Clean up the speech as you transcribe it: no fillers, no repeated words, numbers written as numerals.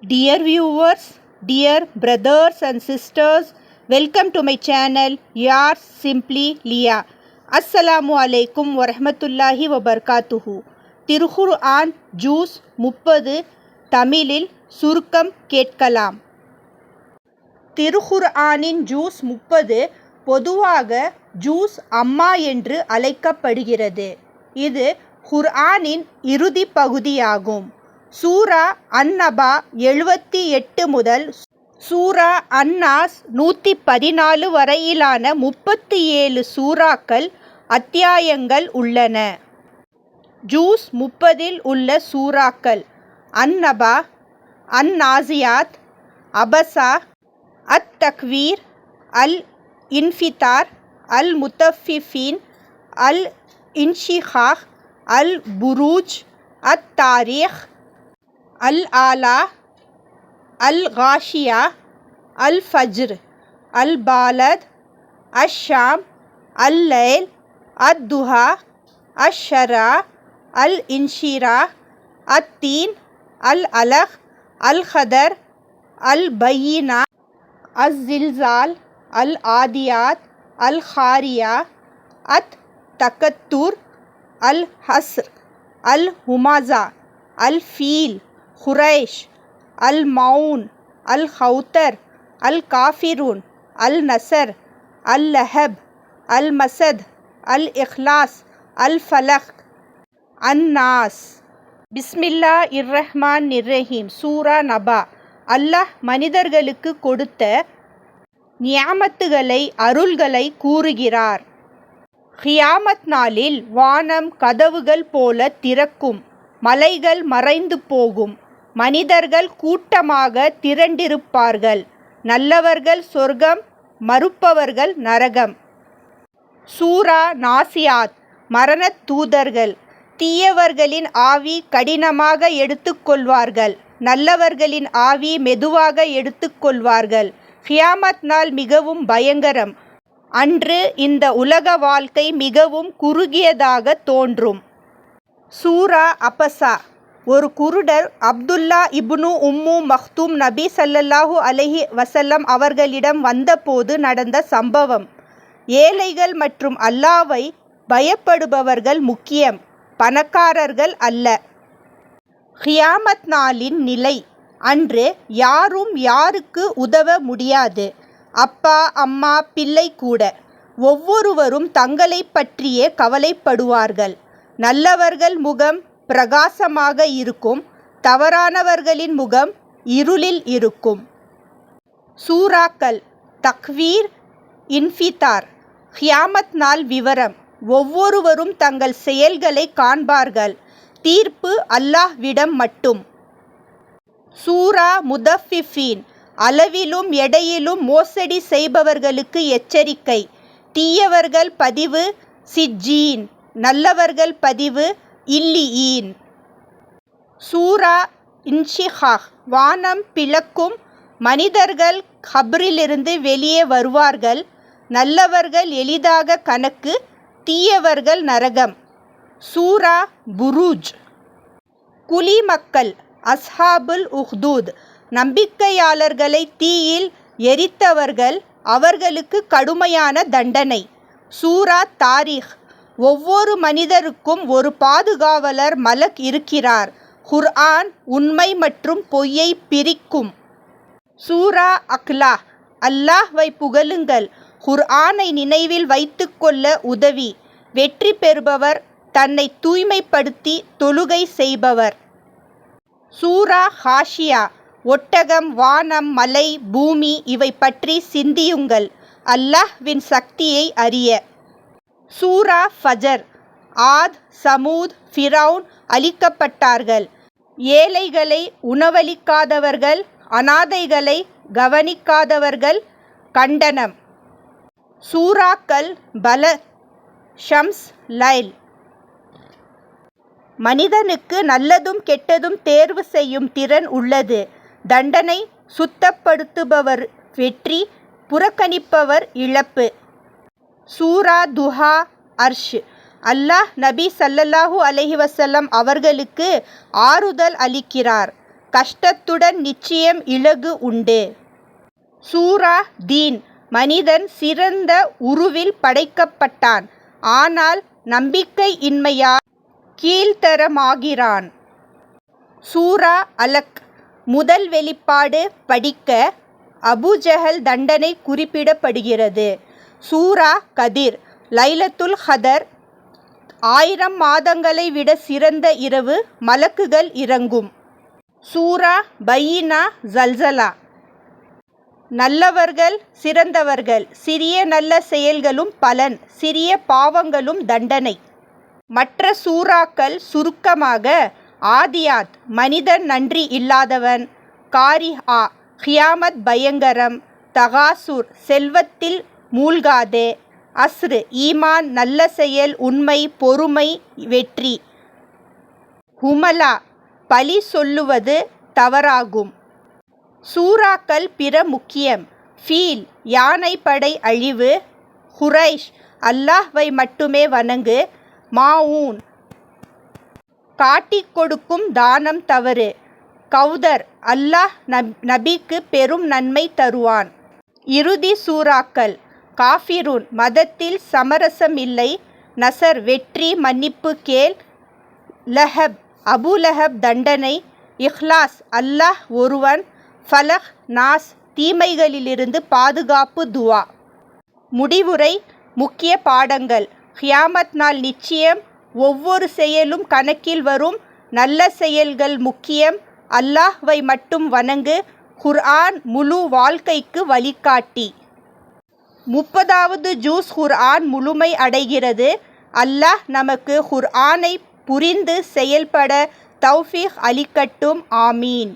Dear viewers, dear brothers and sisters, welcome to my channel, yours simply Lia. Assalamu alaikum wa rahmatullahi wa barakatuhu. திருக்குர்ஆன் ஜூஸ் 30 தமிழில் சுருக்கம் கேட்கலாம். திருக்குர்ஆனின் juice 30 பொதுவாக juice அம்மா என்று அழைக்கப்படுகிறது. இது குர்ஆனின் இறுதி பகுதியாகும். சூரா அன்-நபா 78 முதல் சூரா அன்-நாஸ் 114 வரையிலான 37 சூறாக்கள் அத்தியாயங்கள் உள்ளன. ஜூஸ் 30இல் உள்ள சூறாக்கள் அன்-நபா, அன்-நாசியாத், அபஸா, அத்-தக்வீர், அல்-இன்ஃபிதார், அல்-முத்தஃபிஃபீன், அல்-இன்ஷிகாக், அல்-புரூஜ், அத்-தாரீக், அல்-ஆலா, அல்-காஷியா, அல்-ஃபஜ்ர், அல்-பாலத், அஷ்-ஷாம், அல்-லைல், அத்-துஹா, அஷ்-ஷரா, அல்-இன்ஷிரா, அத்-தீன், அல்-அலக், அல்-கதர், அல்-பையினா, அஸ்-ஸில்ஸால், அல்-ஆதியாத், அல்-காரியா, அத்-தகத்தூர், அல்-ஹஸ்ர், அல்-ஹுமஸா, அல்-ஃபீல், குரைஷ், அல்-மவுன், அல்-கௌதர், அல்-காஃபிரூன், அல்-நஸர், அல்-லஹப், அல்-மஸத், அல்-இக்லாஸ், அல்-ஃபலக், அன்-நாஸ். பிஸ்மில்லாஹிர்ரஹ்மானிர்ரஹீம். சூரா நபா. அல்லாஹ் மனிதர்களுக்கு கொடுத்த நியாமத்துகளை அருள்களை கூறுகிறார். கியாமத் நாளில் வானம் கதவுகள் போல திறக்கும், மலைகள் மறைந்து போகும், மனிதர்கள் கூட்டமாக திரண்டிருப்பார்கள். நல்லவர்கள் சொர்க்கம், மறுப்பவர்கள் நரகம். சூரா நாசியாத். மரணத் தூதர்கள். தீயவர்களின் ஆவி கடினமாக எடுத்துக்கொள்வார்கள், நல்லவர்களின் ஆவி மெதுவாக எடுத்துக்கொள்வார்கள். கியாமத் நாள் மிகவும் பயங்கரம். அன்று இந்த உலக வாழ்க்கை மிகவும் குறுகியதாக தோன்றும். சூரா அபஸா. ஒரு குருடர் அப்துல்லா இப்னு உம்மு மக்தூம் நபி ஸல்லல்லாஹு அலைஹி வஸல்லம் அவர்களிடம் வந்தபோது நடந்த சம்பவம். ஏழைகள் மற்றும் அல்லாஹ்வை பயப்படுபவர்கள் முக்கியம், பணக்காரர்கள் அல்ல. கியாமத் நாளின் நிலை. அன்று யாரும் யாருக்கு உதவ முடியாது. அப்பா, அம்மா, பிள்ளை கூட. ஒவ்வொருவரும் தங்களை பற்றியே கவலைப்படுவார்கள். நல்லவர்கள் முகம் பிரகாசமாக இருக்கும், தவறானவர்களின் முகம் இருளில் இருக்கும். சூறாக்கள் தக்வீர், இன்ஃபிதார். கியாமத் நாள் விவரம். ஒவ்வொருவரும் தங்கள் செயல்களை காண்பார்கள். தீர்ப்பு அல்லாஹ்விடம் மட்டும். சூரா முத்தஃபிஃபீன். அளவிலும் எடையிலும் மோசடி செய்பவர்களுக்கு எச்சரிக்கை. தீயவர்கள் பதிவு சிஜ்ஜீன், நல்லவர்கள் பதிவு இல்லியீன். சூரா இன்ஷிகாக். வானம் பிளக்கும், மனிதர்கள் கப்ரிலிருந்து வெளியே வருவார்கள். நல்லவர்கள் எளிதாக கணக்கு, தீயவர்கள் நரகம். சூரா புரூஜ். குலிமக்கள். அஸ்ஹாபுல் உஹ்தூத். நம்பிக்கையாளர்களை தீயில் எரித்தவர்கள், அவர்களுக்கு கடுமையான தண்டனை. சூரா தாரீக். ஒவ்வொரு மனிதருக்கும் ஒரு பாதுகாவலர் மலக் இருக்கிறார். குர்ஆன் உண்மை மற்றும் பொய்யை பிரிக்கும். சூரா அக்லா. அல்லாஹ்வை புகழுங்கள், குர்ஆனை நினைவில் வைத்துக்கொள்ள உதவி. வெற்றி பெறுபவர் தன்னை தூய்மைப்படுத்தி தொழுகை செய்பவர். சூரா காஷியா. ஒட்டகம், வானம், மலை, பூமி இவை பற்றி சிந்தியுங்கள், அல்லாஹ்வின் சக்தியை அறிய. சூரா ஃபஜர். ஆத், சமூத், ஃபிரௌன் அழிக்கப்பட்டார்கள். ஏழைகளை உணவளிக்காதவர்கள், அனாதைகளை கவனிக்காதவர்கள் கண்டனம். சூறாக்கள் பலத், ஷம்ஸ், லைல். மனிதனுக்கு நல்லதும் கெட்டதும் தேர்வு செய்யும் திறன் உள்ளது. தண்டனை சுத்தப்படுத்துபவர் வெற்றி, புறக்கணிப்பவர் இழப்பு. சூரா துஹா. அர்ஷ். அல்லாஹ் நபி ஸல்லல்லாஹு அலைஹி வஸல்லம் அவர்களுக்கு ஆறுதல் அளிக்கிறார். கஷ்டத்துடன் நிச்சயம் இலகு உண்டு. சூரா தீன். மனிதன் சிறந்த உருவில் படைக்கப்பட்டான். ஆனால் நம்பிக்கை இன்மையால் கீழ்த்தரமாகிறான். சூரா அலக். முதல் வெளிப்பாடு படிக்க அபுஜஹல் தண்டனை குறிப்பிடப்படுகிறது. சூரா கதிர். லைலத்துல் கதர் 1000 மாதங்களை விட சிறந்த இரவு மலக்குகள் இறங்கும். சூரா பையினா ஜல்சலா. நல்லவர்கள் சிறந்தவர்கள். சிறிய நல்ல செயல்களும் பலன், சிறிய பாவங்களும் தண்டனை. மற்ற சூறாக்கள் சுருக்கமாக ஆதியாத் மனிதன் நன்றி இல்லாதவன், காரிஆ கியாமத் பயங்கரம், தகாசூர் செல்வத்தில் மூழ்காதே, அஸ்ர் ஈமான் நல்ல செயல் உண்மை பொறுமை வெற்றி, ஹுமலா பழி சொல்லுவது தவறாகும். சூறாக்கள் பிற முக்கியம். ஃபீல் யானைப்படை அழிவு, குரைஷ் அல்லாஹ்வை மட்டுமே வணங்கு, மாஊன் காட்டிக் கொடுக்கும் தானம் தவறு, கௌதர் அல்லாஹ் நபிக்கு பெரும் நன்மை தருவான். இறுதி சூறாக்கள். காஃபிரூன் மதத்தில் சமரசம் இல்லை, நசர் வெற்றி மன்னிப்பு கேள், லஹப் அபுலஹப் தண்டனை, இஹ்லாஸ் அல்லாஹ் ஒருவன், ஃபலக் நாஸ் தீமைகளிலிருந்து பாதுகாப்பு துவா. முடிவுரை. முக்கிய பாடங்கள். கியாமத் நாள் நிச்சயம். ஒவ்வொரு செயலும் கணக்கில் வரும். நல்ல செயல்கள் முக்கியம். அல்லாஹ்வை மட்டும் வணங்கு. குர்ஆன் முழு வாழ்க்கைக்கு வழிகாட்டி. 30வது ஜூஸ் குர்ஆன் முழுமை அடைகிறது. அல்லாஹ் நமக்கு குர்ஆனை புரிந்து செயல்பட தௌஃபீக் அளிக்கட்டும். ஆமீன்.